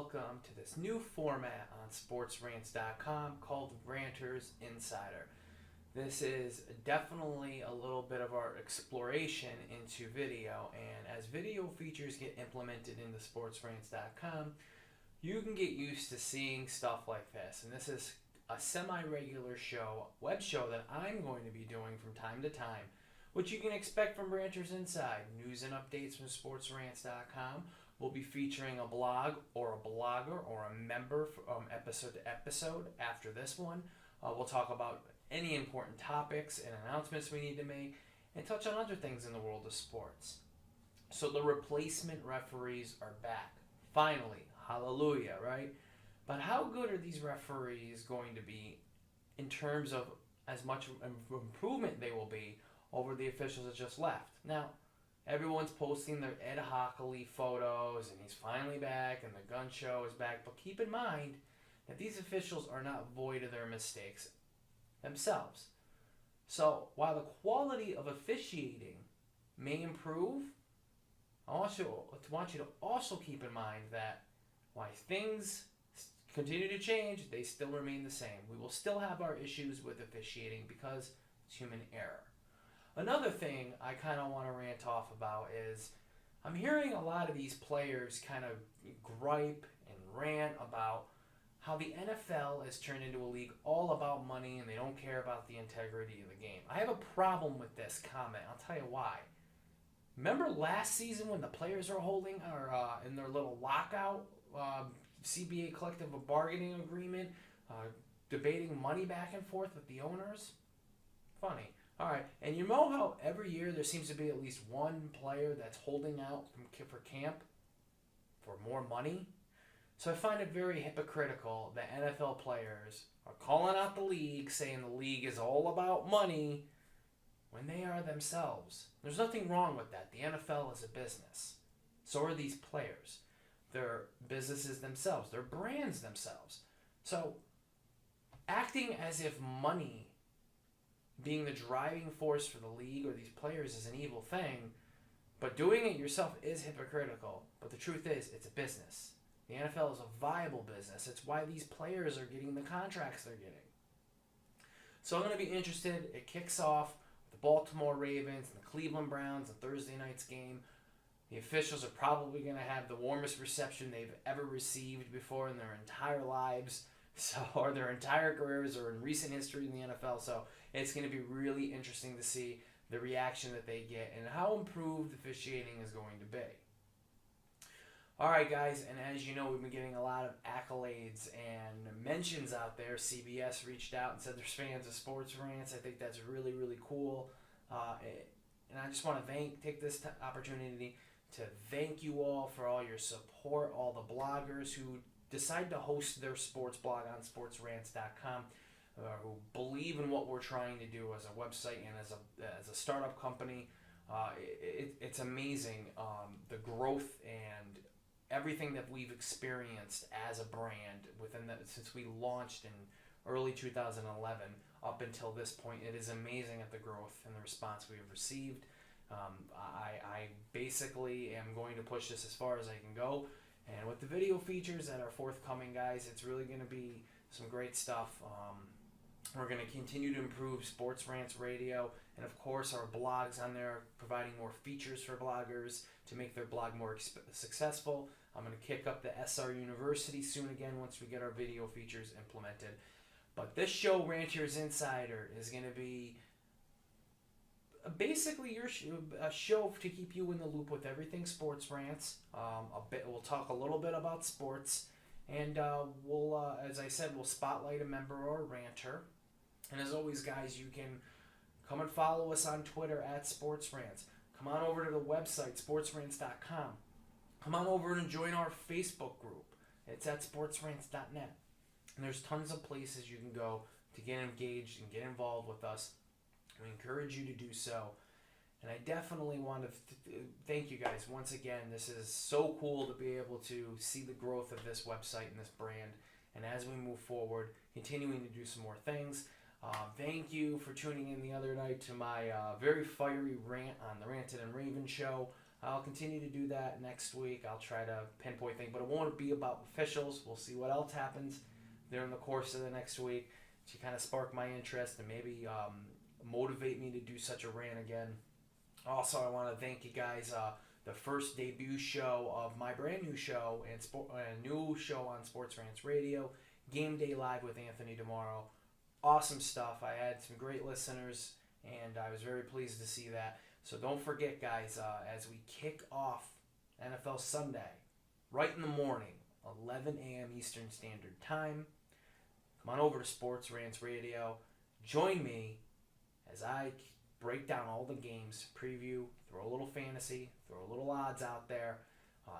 welcome to this new format on SportsRantz.com called Ranters Insider. This is definitely a little bit of our exploration into video, and as video features get implemented into SportsRantz.com, you can get used to seeing stuff like this. And this is a semi-regular web show that I'm going to be doing from time to time, which you can expect from Ranters Inside. News and updates from SportsRantz.com. We'll be featuring a blog or a blogger or a member from episode to episode after this one. We'll talk about any important topics and announcements we need to make and touch on other things in the world of sports. So the replacement referees are back. Finally. Hallelujah, right? But how good are these referees going to be in terms of as much improvement they will be over the officials that just left? Now, everyone's posting their Ed Hockley photos, and he's finally back, and the gun show is back. But keep in mind that these officials are not void of their mistakes themselves. So while the quality of officiating may improve, I want you to also keep in mind that while things continue to change, they still remain the same. We will still have our issues with officiating because it's human error. Another thing I kind of want to rant off about is I'm hearing a lot of these players kind of gripe and rant about how the NFL has turned into a league all about money and they don't care about the integrity of the game. I have a problem with this comment. I'll tell you why. Remember last season when the players were holding in their little lockout CBA collective bargaining agreement, debating money back and forth with the owners? Funny. All right, and you know how every year there seems to be at least one player that's holding out for camp for more money? So I find it very hypocritical that NFL players are calling out the league, saying the league is all about money, when they are themselves. There's nothing wrong with that. The NFL is a business. So are these players. They're businesses themselves. They're brands themselves. So acting as if money being the driving force for the league or these players is an evil thing, but doing it yourself is hypocritical. But the truth is, it's a business. The NFL is a viable business. It's why these players are getting the contracts they're getting. So I'm going to be interested. It kicks off with the Baltimore Ravens and the Cleveland Browns on Thursday night's game. The officials are probably going to have the warmest reception they've ever received before in their entire lives, or their entire careers, or in recent history in the NFL. So it's going to be really interesting to see the reaction that they get and how improved officiating is going to be. All right, guys, and as you know, we've been getting a lot of accolades and mentions out there. CBS reached out and said they're fans of SportsRantz. I think that's really, really cool. And I just want to take this opportunity to thank you all for all your support, all the bloggers who decide to host their sports blog on SportsRantz.com, who believe in what we're trying to do as a website and as a startup company. It's amazing the growth and everything that we've experienced as a brand since we launched in early 2011 up until this point. It is amazing at the growth and the response we've received. I basically am going to push this as far as I can go. And with the video features that are forthcoming, guys, it's really going to be some great stuff. We're going to continue to improve SportsRantz Radio. And, of course, our blogs on there, providing more features for bloggers to make their blog more successful. I'm going to kick up the SR University soon again once we get our video features implemented. But this show, Ranters Insider, is going to be basically a show to keep you in the loop with everything SportsRantz. We'll talk a little bit about sports, and we'll, as I said, we'll spotlight a member or a ranter. And as always, guys, you can come and follow us on Twitter at SportsRantz. Come on over to the website, SportsRantz.com. Come on over and join our Facebook group. It's at SportsRantz.net. And there's tons of places you can go to get engaged and get involved with us. We encourage you to do so. And I definitely want to thank you guys once again. This is so cool to be able to see the growth of this website and this brand. And as we move forward, continuing to do some more things. Thank you for tuning in the other night to my very fiery rant on the Ranted and Raven show. I'll continue to do that next week. I'll try to pinpoint things, but it won't be about officials. We'll see what else happens during the course of the next week to kind of spark my interest and maybe motivate me to do such a rant again. Also, I want to thank you guys. The first debut show of my brand new show and new show on SportsRantz Radio, Game Day Live with Anthony DiMoro. Awesome stuff. I had some great listeners, and I was very pleased to see that. So don't forget, guys, as we kick off NFL Sunday, right in the morning, 11 a.m. Eastern Standard Time, come on over to SportsRantz Radio. Join me as I break down all the games, preview, throw a little fantasy, throw a little odds out there.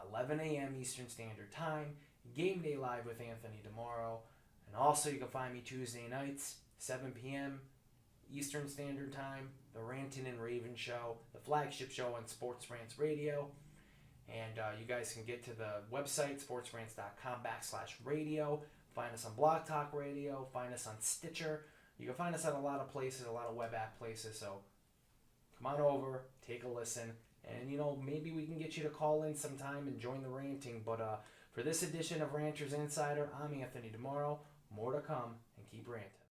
11 a.m. Eastern Standard Time, Game Day Live with Anthony DiMoro. And also you can find me Tuesday nights, 7 p.m. Eastern Standard Time, the Rantin' and Raven Show, the flagship show on SportsRantz Radio. And you guys can get to the website, sportsrantz.com/radio. Find us on Blog Talk Radio. Find us on Stitcher. You can find us at a lot of places, a lot of web app places. So come on over, take a listen, and maybe we can get you to call in sometime and join the ranting. But for this edition of Ranters Insider, I'm Anthony DiMoro. More to come, and keep ranting.